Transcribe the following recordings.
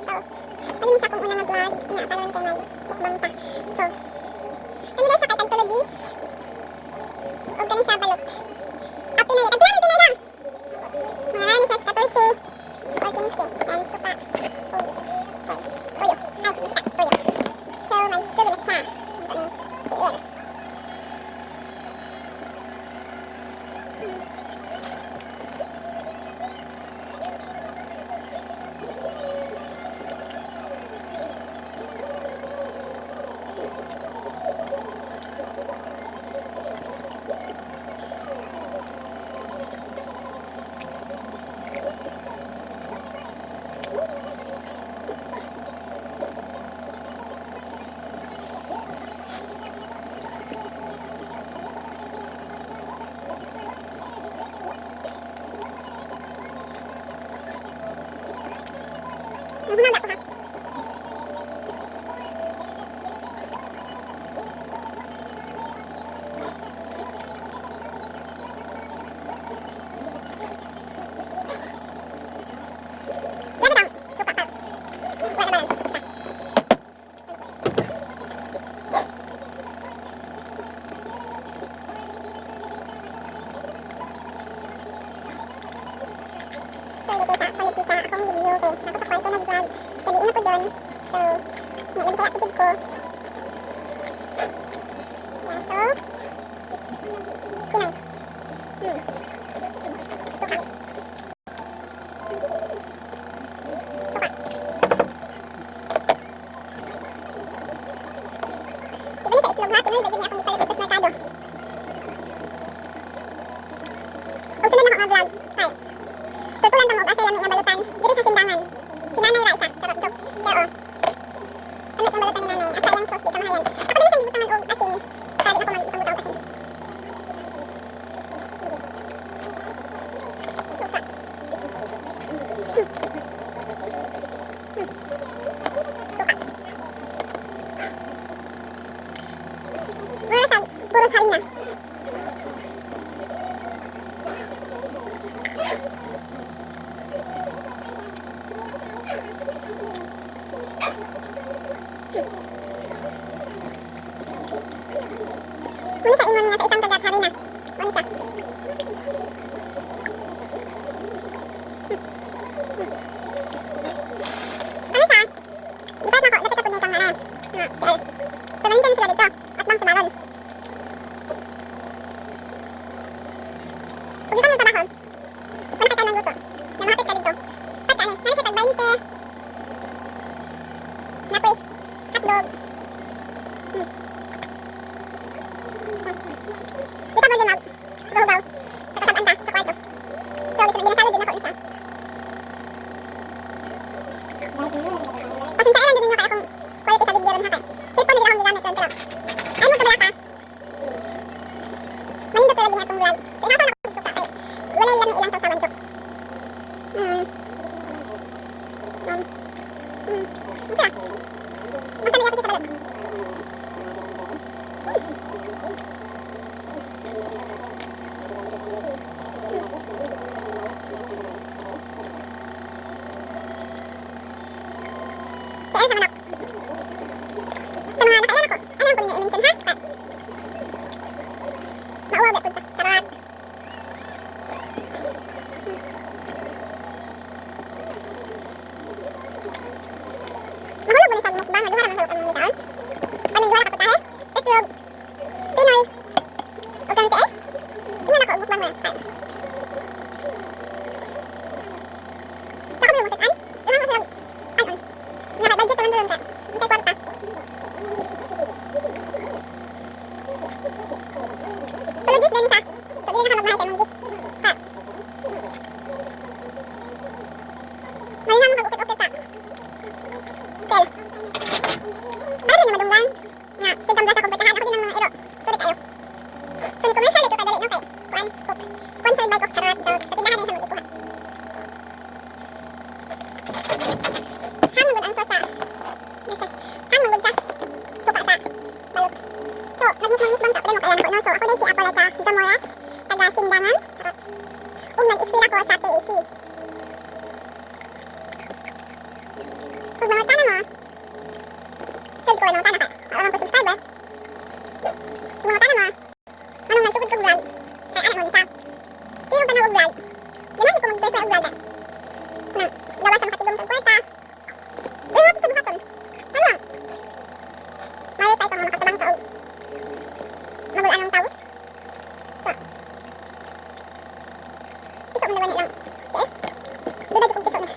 So, malinis akong una nag-vlog. Kaya karoon kayo nag-mukbang pa. So, kani guys, sakay tagtulogis. O kani siya balot. Pinay lang! Mga nani sa 14 or 15. And suka. Tuyo. Ay, kita. Tuyo. So, magsulit siya. Piir. Nagmamanda ko ha. Dapat ang suka pa. Wala naman ang suka. So, hindi kayo sa palit sa akong video kay ako sa kwarto nag-vlog. Kaliin ako doon. So, nailan kaya ako ko. Yeah, so, Pinay. Suka. Suka. Diba sa itlog ha? Pinoy, bagay niya akong ipalit dito sa merkado. Kung sunod na ako mag-vlog, hi. Tutulan na mo, basta lang may nabalutan. Diri sa simbangan. Si nanay ra isa. Charot, joke. Pero, ano yung balutan ni nanay? Asa yung sauce, di ka mahayan. Ako dali siyang gibutangan og asin. Kaya di ako magbutangan og asin. Suka. Suka. Wala siya, puros harina. Muna sa ingon nga sa isang kagat harina. Muna siya. Ano siya? Dapat ako niya itong na. Pagalitan sila dito. At bang sumaron. Kung ikaw mong trabaho, malaki tayo ng luto. Namahapit ka dito. Pagka ano siya tag-20. Napoy. Hotdog. Dito mo din hugaw. Nakasaban ka sa kwarto. So, ginasalo din ako isa. Pasinsailan din niyo kaya kung quality sa video rin haka. Cellphone din akong ginamit lang pero. Ay mo kabala ka. Malindot talaga niya itong vlog. So, inasa na ako suka kayo. Wala lang ilang sausawan joke. Okay. Basta niya ako dito sa balot. Kaya sa manok. Sa mga nakailan ako. Alam ko niya i-mention ha? Mauwa ba punta? Charot. Mahulog mo na siya mukbang. Duha naman hulog ang nitaon. Anong duha na kaputahe? Itlog. Pinoy. O ganti eh. Tingnan ako mukbang mo yan. Saka mo yung mutikan? Duha ko siya. Ano? Nga budget naman doon ka. Antay kwarta. Tulogis din isa. So, di na ka magmahay ka ng gis. Ha? Malinang mo kag-ukit-ukit sa. Tel. Pwede niya madunggan. Nga, tigam sa kumpetahan. Ako din ang mga iro. Sulit kayo. So, ni commercial ito kadali no kay. Kuan, cook. Sponsored by Cook Charot. So, sa tindahan na siya mag-ikuha. Hamugod ang sosa. Yes. Hamugod sa suka sa balot. So, nagmukbang-mukbang ka. Pero mo kailan ko no. So, ako din si Apo Laika Zamoras. Taga Sindangan. Charot. Nag-inspire ako sa PAC. Kuha ng tanaka. Alam ko subscriber. Sumunod ka na mo. Anong nagsugod kong vlog? Kaya alam mo niya. Sino ka na vlog? Di man di ko mag-search na vlog. Nang gawa sa makatigong kong kwarta. Uy, ako sa bukaton. Ano lang? Mali tayo pang makatabang tao. Magulaan ng tao. So. Piso mo naman lang. Okay? Doon na kong piso niya.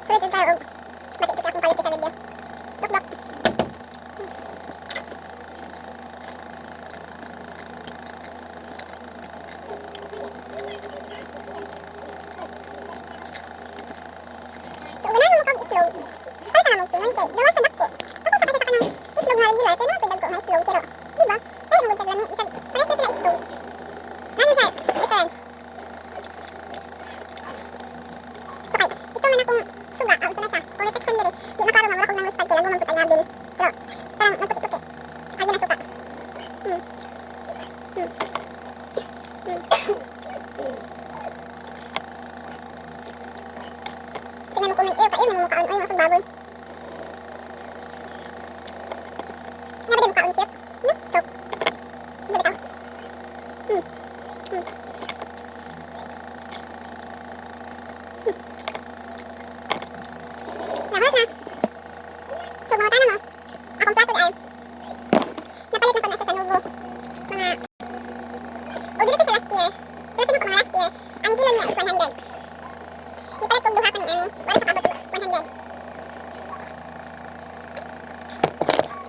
Sulit yung tayo. Matikit akong palit sa video. Dok. So, ganahan mo kang itlog. Ay, ka na mong Pinoy kay. Gawa sa dako. Ako sa kanya ng itlog nga regular. Pero naman pinag ko nga itlog. Pero, di ba? Tayo mo dyan lami. Pares na sila itlog. Ano sa difference? So, kay, ito man akong suga. Ito na siya. Kung reflection diri. Di na karoon wala kong nang spag kailan mo magputay nabil. Pero, parang nagputi-puti. Agi na suka. Tingnan mo kung may iyo ka iyo. May mukhaan. Ay, mga baboy. Nabagay mo kaon cute. So, balik ako. Nahulog na. So, mga tanan mo. Akong plato ay. Napalit na ko na siya sa Nubo. Mga... O, dito sa last year. Pero tingnan ko mga last year. Ang kilo niya is 100. Nipalit kong duha ka ni Ani. Wala sa kabot 100.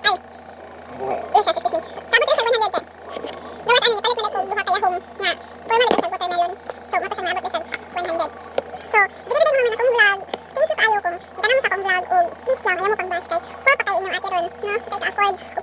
Ay. Yes, excuse me. Sabot rin siya 100 eh. Gawas ani, nipalit na kong duha kaya home nga. Pwede man ito sa watermelon. So, mata siya nabot na siya 100. So, binigay mo naman akong vlog. Thank you kayo kung itanong mo sa akong vlog o please lang, ayaw mo pang bash kay. Kuha pa kayo inyong ate ron, no? Kay ka-afford. O